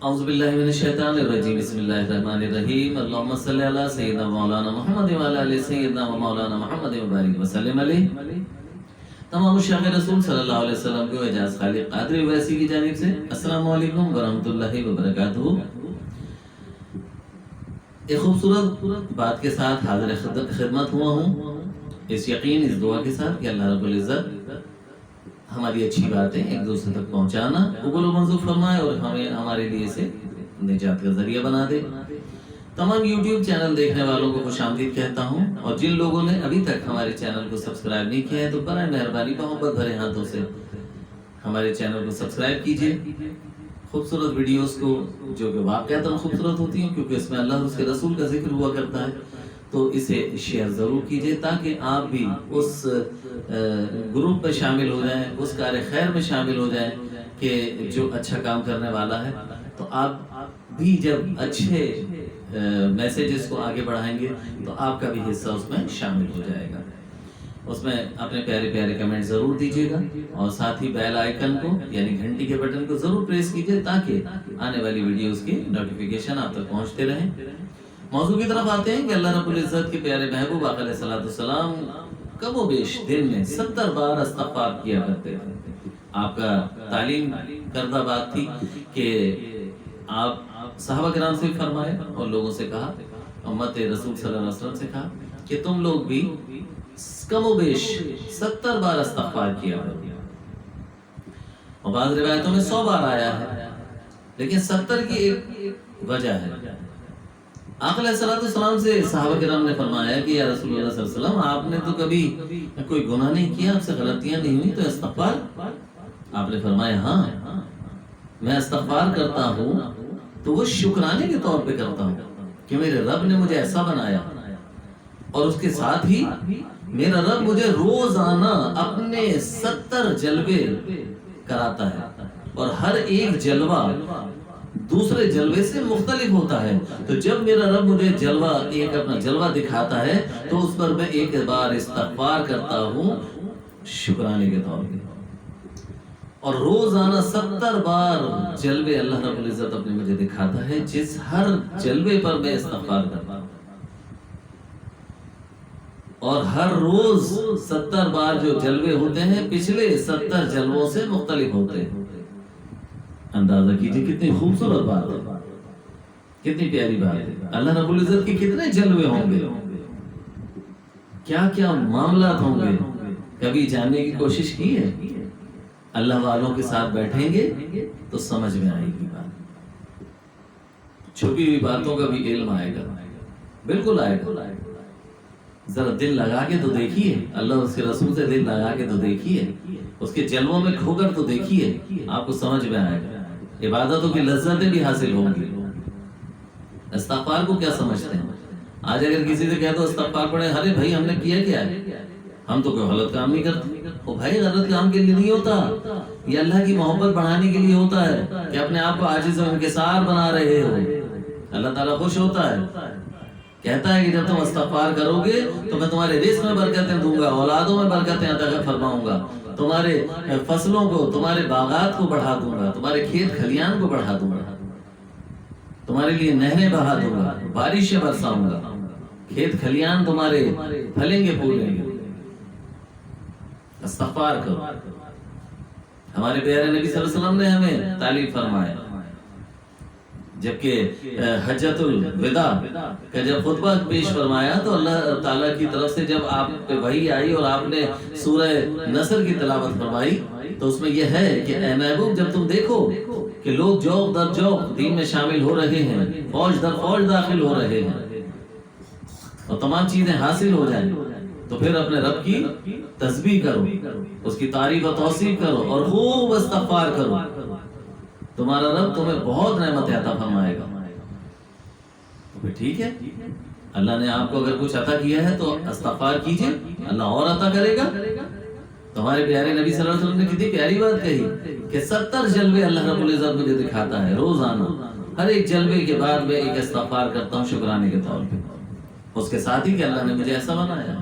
اعوذ باللہ من الشیطان الرجیم بسم اللہ الرحمن الرحیم اللہم صلی علی سیدنا مولانا محمد وعلی آل سیدنا مولانا محمد وبارک وسلم علیہ۔ تمام الشیخ رسول صلی اللہ علیہ وسلم کو اعجاز خالق قادری ویسی کی جانب سے السلام علیکم ورحمۃ اللہ وبرکاتہ۔ ایک خوبصورت بات کے ساتھ حاضر خدمت ہوا ہوں، اس یقین اس دعا کے ساتھ کہ اللہ رب العزت ہماری اچھی باتیں ایک دوسرے تک پہنچانا قبول و منظور فرمائے اور ہمیں ہمارے لیے اسے نجات کا ذریعہ بنا دے۔ تمام یوٹیوب چینل دیکھنے والوں کو خوش آمدید کہتا ہوں، اور جن لوگوں نے ابھی تک ہمارے چینل کو سبسکرائب نہیں کیا ہے تو برائے مہربانی محبت بھرے ہاتھوں سے ہمارے چینل کو سبسکرائب کیجیے۔ خوبصورت ویڈیوز کو جو کہ واقعتاً خوبصورت ہوتی ہیں کیونکہ اس میں اللہ اور اس کے رسول کا ذکر ہوا کرتا ہے، تو اسے شیئر ضرور کیجیے تاکہ آپ بھی اس گروپ میں شامل ہو جائیں، اس کار خیر میں شامل ہو جائیں کہ جو اچھا کام کرنے والا ہے۔ تو آپ بھی جب اچھے میسیجز کو آگے بڑھائیں گے تو آپ کا بھی حصہ اس میں شامل ہو جائے گا۔ اس میں اپنے پیارے پیارے کمنٹ ضرور دیجیے گا، اور ساتھ ہی بیل آئیکن کو یعنی گھنٹی کے بٹن کو ضرور پریس کیجیے تاکہ آنے والی ویڈیوز کی نوٹیفیکیشن آپ تک پہنچتے رہیں۔ موضوع کی طرف آتے ہیں کہ اللہ رب العزت کے پیارے محبوب آقا علیہ السلام کم و بیش دن میں 70 بار استغفار کیا کرتے تھے۔ آپ کا تعلیم کردہ بات تھی کہ آپ صحابہ کرام سے فرمائے اور لوگوں سے کہا، امت رسول صلی اللہ علیہ وسلم سے کہا کہ تم لوگ بھی کم و بیش 70 بار استغفار کیا کرو، اور بعض روایتوں میں 100 بار آیا ہے، لیکن 70 کی ایک وجہ ہے۔ آقا علیہ السلام سے صحابہ کرام نے فرمایا کہ یا رسول اللہ صلی اللہ علیہ وسلم، آپ نے تو کبھی کوئی گناہ نہیں کیا، آپ سے غلطیاں نہیں ہوئی، تو استغفار؟ آپ نے فرمایا ہاں، میں استغفار کرتا ہوں تو وہ شکرانے کے طور پہ کرتا ہوں کہ میرے رب نے مجھے ایسا بنایا، اور اس کے ساتھ ہی میرا رب مجھے روزانہ اپنے 70 جلوے کراتا ہے، اور ہر ایک جلوہ دوسرے جلوے سے مختلف ہوتا ہے۔ تو جب میرا رب مجھے ایک اپنا جلوہ دکھاتا ہے تو اس پر میں ایک بار استغفار کرتا ہوں شکرانے کے طور پہ، اور روزانہ 70 بار جلوے اللہ رب العزت اپنے مجھے دکھاتا ہے، جس ہر جلوے پر میں استغفار کرتا ہوں، اور ہر روز 70 بار جو جلوے ہوتے ہیں پچھلے 70 جلووں سے مختلف ہوتے ہیں۔ اندازہ کیجئے کتنی خوبصورت بات ہے، کتنی پیاری بات ہے۔ اللہ رب العزت کے کتنے جلوے ہوں گے، کیا کیا معاملات ہوں گے، کبھی جاننے کی کوشش کی ہے؟ اللہ والوں کے ساتھ بیٹھیں گے تو سمجھ میں آئے گی بات، چھپی ہوئی باتوں کا بھی علم آئے گا، بالکل آئے گا۔ ذرا دل لگا کے تو دیکھیے، اللہ اور اس کے رسول سے دل لگا کے تو دیکھیے، اس کے جلووں میں کھو کر تو دیکھیے، آپ کو سمجھ میں آئے گا۔ عبادتوں کی لذتیں بھی حاصل ہوں گی۔ استغفار کو کیا سمجھتے ہیں؟ آج اگر کسی سے کہہ دو استغفار پڑھے، ارے بھائی ہم نے کیا کیا ہے، ہم تو کوئی غلط کام نہیں کرتے۔ وہ بھائی غلط کام کے لیے نہیں ہوتا، یہ اللہ کی محبت بڑھانے کے لیے ہوتا ہے کہ اپنے آپ کو عاجز و انکسار بنا رہے ہو۔ اللہ تعالیٰ خوش ہوتا ہے، کہتا ہے کہ جب تم استغفار کرو گے تو میں تمہارے رزق میں برکتیں دوں گا، اولادوں میں برکتیں عطا فرماؤں گا، تمہارے فصلوں کو، تمہارے باغات کو بڑھا دوں گا، تمہارے کھیت کھلیان کو بڑھا دوں گا، تمہارے لیے نہریں بہا دوں گا، بارشیں برساؤں گا، کھیت کھلیان تمہارے پھلیں گے پھولیں گے۔ استغفار کرو۔ ہمارے پیارے نبی صلی اللہ علیہ وسلم نے ہمیں تعلیم فرمایا، جبکہ حجۃ الوداع کا جب خطبہ پیش فرمایا تو اللہ تعالیٰ کی طرف سے جب آپ پہ وحی آئی اور آپ نے سورہ نصر کی تلاوت فرمائی تو اس میں یہ ہے کہ اے محبوب، جب تم دیکھو کہ لوگ جوق در جوق دین میں شامل ہو رہے ہیں، فوج در فوج داخل ہو رہے ہیں، اور تمام چیزیں حاصل ہو جائیں، تو پھر اپنے رب کی تسبیح کرو، اس کی تعریف و توصیف کرو، اور خوب استغفار کرو، تمہارا رب تمہیں بہت نعمت عطا فرمائے گا۔ تو پھر ٹھیک ہے، اللہ نے آپ کو اگر کچھ عطا کیا ہے تو استغفار کیجئے، اللہ اور عطا کرے گا۔ تمہارے پیارے نبی صلی اللہ علیہ وسلم نے کتنی پیاری بات کہی کہ 70 جلوے اللہ رب العزت مجھے دکھاتا ہے روزانہ، ہر ایک جلوے کے بعد میں ایک استغفار کرتا ہوں شکرانے کے طور پہ، اس کے ساتھ ہی کہ اللہ نے مجھے ایسا بنایا۔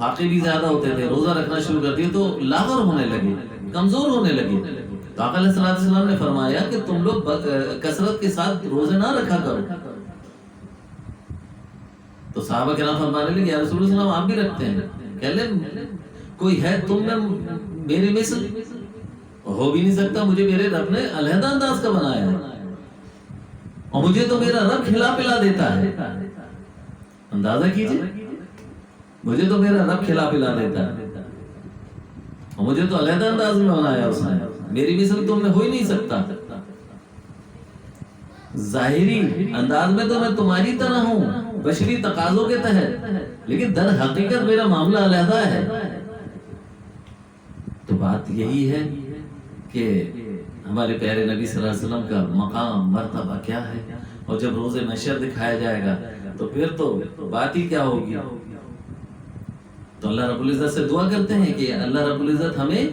فاقے بھی زیادہ ہوتے تھے، روزہ رکھنا شروع کر دیے تو لاغر ہونے لگے، کمزور ہونے لگے. تو آقا علیہ السلام نے فرمایا کہ تم لوگ کثرت کے ساتھ روزے نہ رکھا کرو. تو صحابہ کرام فرمانے لگے یا رسول اللہ آپ بھی رکھتے ہیں؟ کہہ لیں کوئی ہے تم میں میرے مثل؟ ہو بھی نہیں سکتا، مجھے میرے رب نے علیحدہ انداز کا بنایا ہے اور مجھے تو میرا رب کھلا پلا دیتا ہے. اندازہ کیجئے، مجھے تو میرا رب کھلا پلا دیتا ہے اور مجھے تو علیحدہ انداز میں بنایا اس نے، میری مثل تم میں ہو ہی نہیں سکتا. ظاہری انداز میں تو میں تمہاری طرح ہوں بشری تقاضوں کے تحت، لیکن در حقیقت میرا معاملہ علیحدہ ہے. تو بات یہی ہے کہ ہمارے پیارے نبی صلی اللہ علیہ وسلم کا مقام مرتبہ کیا ہے، اور جب روز محشر دکھایا جائے گا تو پھر تو بات ہی کیا ہوگی. تو اللہ رب العزت سے دعا کرتے ہیں کہ اللہ رب العزت ہمیں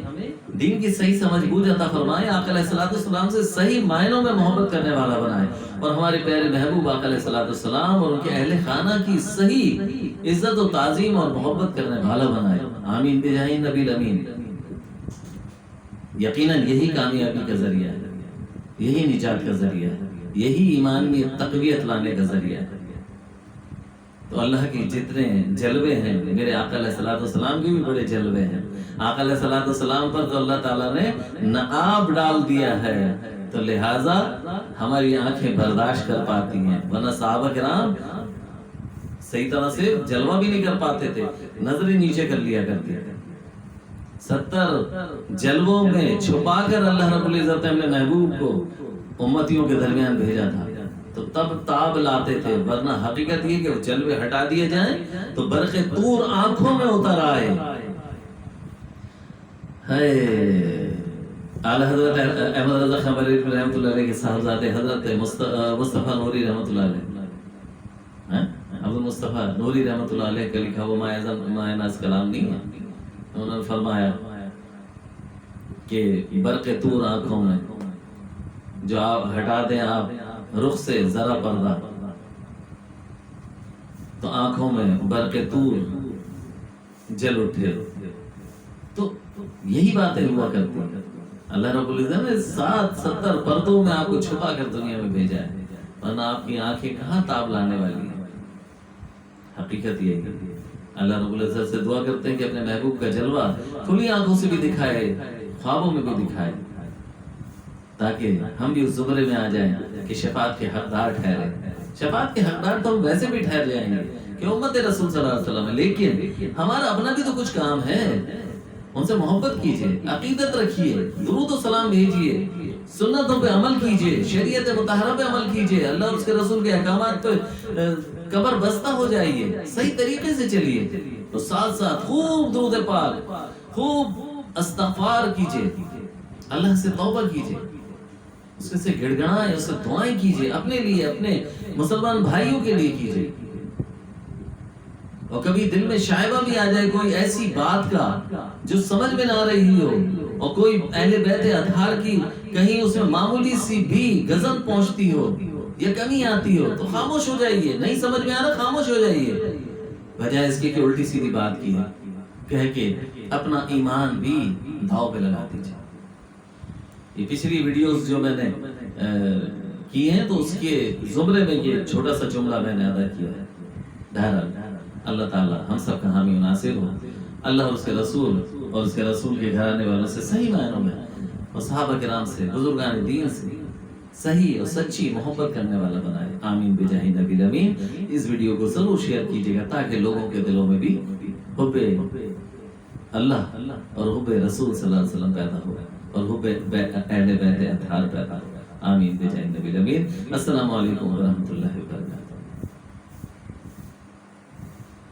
دین کی صحیح سمجھ بوجھ عطا فرمائے، آقا علیہ السلام سے صحیح معنوں میں محبت کرنے والا بنائے، اور ہمارے پیارے محبوب آقا علیہ السلام اور ان کے اہل خانہ کی صحیح عزت و تعظیم اور محبت کرنے والا بنائے. آمین بجاہ نبی الامین. یقیناً یہی کامیابی کا ذریعہ ہے، یہی نجات کا ذریعہ ہے، یہی ایمان میں تقویت لانے کا ذریعہ ہے. تو اللہ کے جتنے جلوے ہیں، میرے آقا علیہ السلام کے بھی بڑے جلوے ہیں. آقا علیہ السلام پر تو اللہ تعالیٰ نے نقاب ڈال دیا ہے، تو لہٰذا ہماری آنکھیں برداشت کر پاتی ہیں، ورنہ صحابہ کرام صحیح طرح سے جلوہ بھی نہیں کر پاتے تھے، نظریں نیچے کر لیا کرتے تھے. 70 جلووں میں چھپا کر اللہ رب العزت نے اپنے محبوب کو امتیوں کے درمیان بھیجا تھا، تو تب تاب لاتے تھے. ورنہ حقیقت یہ کہ وہ جلوے ہٹا دیے جائیں تو برق طور آنکھوں میں اتر آئے. اعلی حضرت احمد رضا خان بریلوی رحمۃ اللہ علیہ کے صاحبزادے حضرت مصطفیٰ نوری رحمۃ اللہ علیہ، عبد المصطفیٰ نوری رحمۃ اللہ علیہ کا لکھا وہ مائع ناز کلام نہیں ہے. انہوں نے فرمایا کہ برق طور آنکھوں میں، جو آپ ہٹا دیں آپ رخ سے ذرا پردہ، تو آنکھوں میں برق طور جل اٹھے. تو یہی باتیں ہوا کرتی ہیں. اللہ رب العزت نے 70 پردوں میں آپ کو چھپا کر دنیا میں بھیجا ہے، ورنہ آپ کی آنکھیں کہاں تاب لانے والی ہیں. حقیقت یہی ہے. اللہ رب العزت سے دعا کرتے ہیں کہ اپنے محبوب کا جلوہ کھلی آنکھوں سے بھی دکھائے، خوابوں میں بھی دکھائے، تاکہ ہم بھی اس زمرے میں آ جائیں کہ شفاعت کے حقدار ٹھہرے. شفاعت کے حقدار تو ہم ویسے بھی ٹھہر جائیں گے کہ امت رسول صلی اللہ علیہ وسلم ہے، لیکن ہمارا اپنا بھی تو کچھ کام ہے. ان سے محبت کیجئے، عقیدت رکھیے، درود و سلام بھیجیے، سنتوں پہ عمل کیجئے، شریعت مطہرہ پہ عمل کیجئے، اللہ اور اس کے رسول کے احکامات پہ قبر بستہ ہو جائیے، صحیح طریقے سے چلیے. تو ساتھ ساتھ خوب درود پاک، خوب استغفار کیجئے، اللہ سے توبہ کیجئے، اس سے گڑ گڑائیں، اس سے دعائیں کیجئے، اپنے لیے، اپنے مسلمان بھائیوں کے لیے کیجئے. اور کبھی دل میں شائبہ بھی آ جائے کوئی ایسی بات کا جو سمجھ میں نہ رہی ہو، اور کوئی اہل بیت اطہار کی کہیں اس میں معمولی سی بھی غضب پہنچتی ہو یا کمی آتی ہو، تو خاموش ہو جائیے. نہیں سمجھ میں آ رہا، خاموش ہو جائیے، بجائے اس کی کہ الٹی سیدھی بات کی ہے، کہہ کے اپنا ایمان بھی داؤ پہ لگا دیجیے. یہ پچھلی ویڈیوز جو میں نے کی ہیں تو اس کے زمرے میں یہ چھوٹا سا جملہ میں نے ادا کیا ہے. بہرحال اللہ تعالیٰ ہم سب کا حامی و ناصر ہو. اللہ اور اس کے رسول اور اس کے رسول کے گھرانے والوں سے صحیح معنوں میں، اور صحابہ کرام سے، بزرگان دین سے صحیح اور سچی محبت کرنے والا بنائے. آمین بجاہ نبی الامین. اس ویڈیو کو ضرور شیئر کیجیے گا تاکہ لوگوں کے دلوں میں بھی حب اللہ اور حب رسول صلی اللہ علیہ وسلم پیدا ہو اور حب اہل بیت اطہار پیدا ہو. آمین بجاہ نبی الامین. السلام علیکم ورحمۃ اللہ وبرکاتہ.